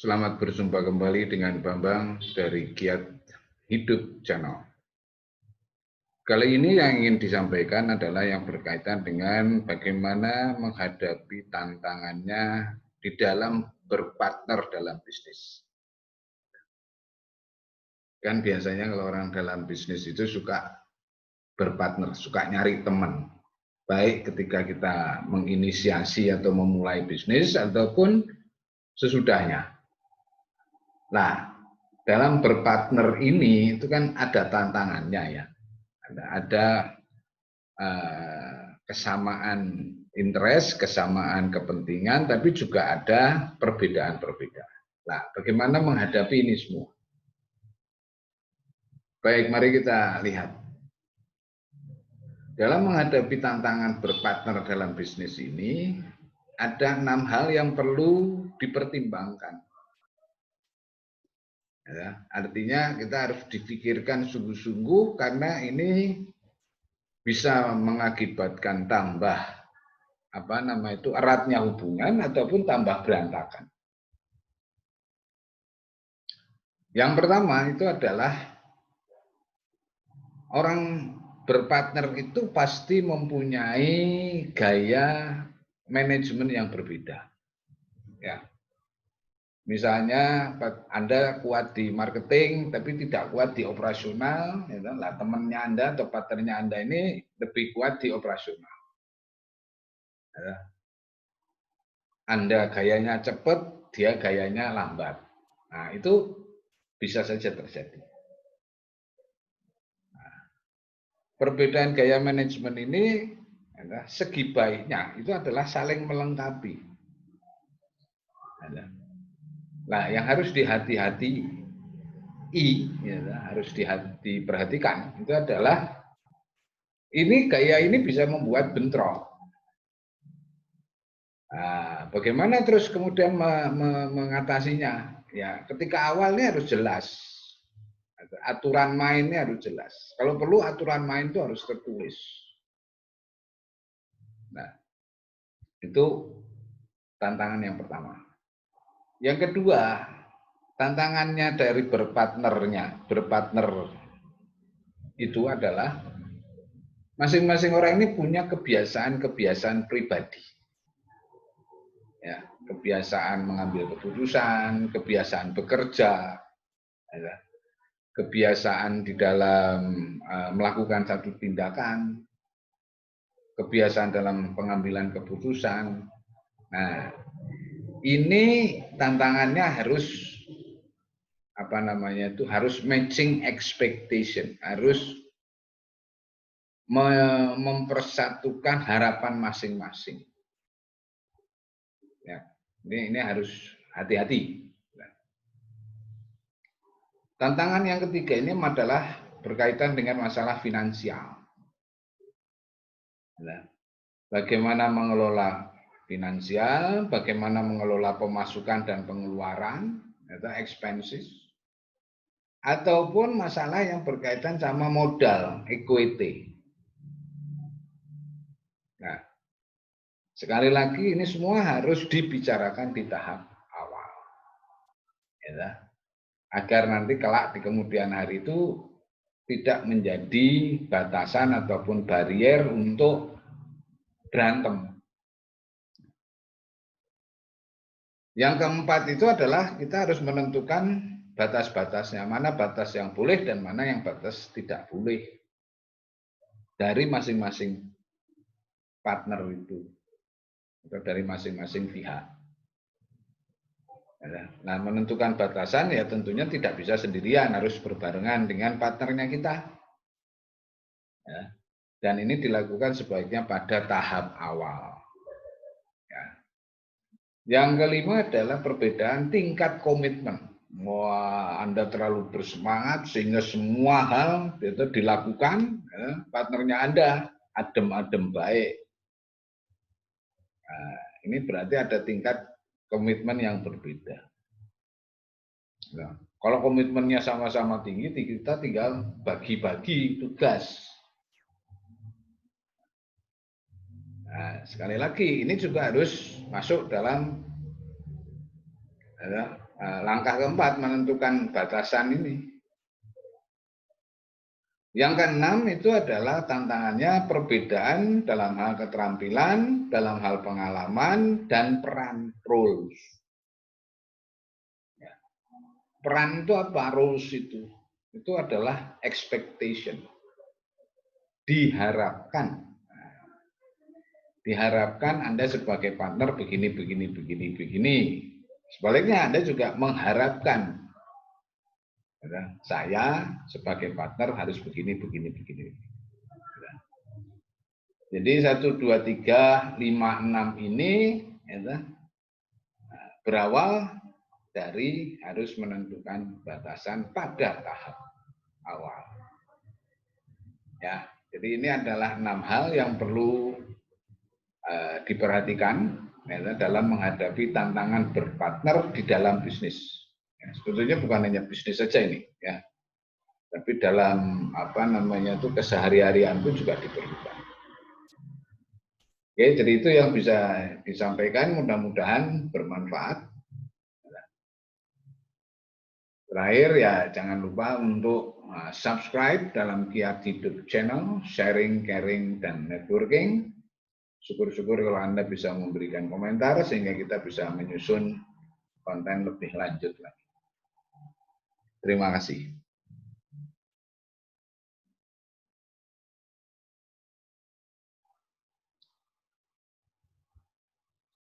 Selamat berjumpa kembali dengan Bambang dari Giat Hidup Channel. Kali ini yang ingin disampaikan adalah yang berkaitan dengan bagaimana menghadapi tantangannya di dalam berpartner dalam bisnis. Kan biasanya kalau orang dalam bisnis itu suka berpartner, suka nyari teman. Baik ketika kita menginisiasi atau memulai bisnis ataupun sesudahnya. Nah, dalam berpartner ini itu kan ada tantangannya ya. Ada kesamaan interest, kesamaan kepentingan, tapi juga ada perbedaan-perbedaan. Nah, bagaimana menghadapi ini semua? Baik, mari kita lihat. Dalam menghadapi tantangan berpartner dalam bisnis ini, ada 6 hal yang perlu dipertimbangkan. Ya, artinya kita harus dipikirkan sungguh-sungguh karena ini bisa mengakibatkan tambah eratnya hubungan ataupun tambah berantakan. Yang pertama itu adalah orang berpartner itu pasti mempunyai gaya manajemen yang berbeda. Ya. Misalnya Anda kuat di marketing tapi tidak kuat di operasional, ya, lah temannya Anda atau partnernya Anda ini lebih kuat di operasional. Ya. Anda gayanya cepat, dia gayanya lambat. Nah, itu bisa saja terjadi. Nah, perbedaan gaya manajemen ini segi baiknya itu adalah saling melengkapi. Nah, yang harus dihati-hati, harus diperhatikan itu adalah gaya ini bisa membuat bentrok. Nah, bagaimana terus kemudian mengatasinya? Ya, ketika awalnya harus jelas. Aturan mainnya harus jelas. Kalau perlu aturan main itu harus tertulis. Nah, itu tantangan yang pertama. Yang kedua, tantangannya dari berpartner itu adalah masing-masing orang ini punya kebiasaan pribadi. Ya, kebiasaan mengambil keputusan, kebiasaan bekerja, ya, kebiasaan di dalam melakukan satu tindakan, kebiasaan dalam pengambilan keputusan. Nah, ini tantangannya harus harus matching expectation, harus mempersatukan harapan masing-masing. Ya, ini harus hati-hati. Tantangan yang ketiga ini adalah berkaitan dengan masalah finansial. Nah, bagaimana mengelola finansial, bagaimana mengelola pemasukan dan pengeluaran, atau expenses, ataupun masalah yang berkaitan sama modal, equity. Nah, sekali lagi ini semua harus dibicarakan di tahap awal. Ya, agar nanti kelak di kemudian hari itu tidak menjadi batasan ataupun barier untuk berantem. Yang keempat itu adalah kita harus menentukan batas-batasnya, mana batas yang boleh dan mana yang batas tidak boleh dari masing-masing partner itu atau dari masing-masing pihak. Nah, menentukan batasan ya tentunya tidak bisa sendirian, harus berbarengan dengan partnernya kita. Ya. Dan ini dilakukan sebaiknya pada tahap awal. Ya. Yang kelima adalah perbedaan tingkat komitmen. Wah, Anda terlalu bersemangat sehingga semua hal itu dilakukan, ya, partnernya Anda adem-adem baik. Nah, ini berarti ada tingkat komitmen yang berbeda. Nah, kalau komitmennya sama-sama tinggi, kita tinggal bagi-bagi tugas. Nah, sekali lagi, ini juga harus masuk dalam Langkah keempat, menentukan batasan ini. Yang keenam itu adalah tantangannya perbedaan dalam hal keterampilan, dalam hal pengalaman, dan peran roles. Peran itu apa? Roles itu adalah expectation. Diharapkan Anda sebagai partner begini. Sebaliknya Anda juga mengharapkan saya sebagai partner harus begini. Jadi 1, 2, 3, 5, 6 ini berawal dari harus menentukan batasan pada tahap awal. Ya, jadi ini adalah 6 hal yang perlu diperhatikan dalam menghadapi tantangan berpartner di dalam bisnis. Ya, sebetulnya bukan hanya bisnis saja ini, ya, tapi dalam kesehari-harian pun juga diperlukan. Oke, jadi itu yang bisa disampaikan, mudah-mudahan bermanfaat. Terakhir ya, jangan lupa untuk subscribe dalam Kiat Hidup Channel, sharing, caring, dan networking. Syukur-syukur kalau Anda bisa memberikan komentar sehingga kita bisa menyusun konten lebih lanjut lagi. Terima kasih.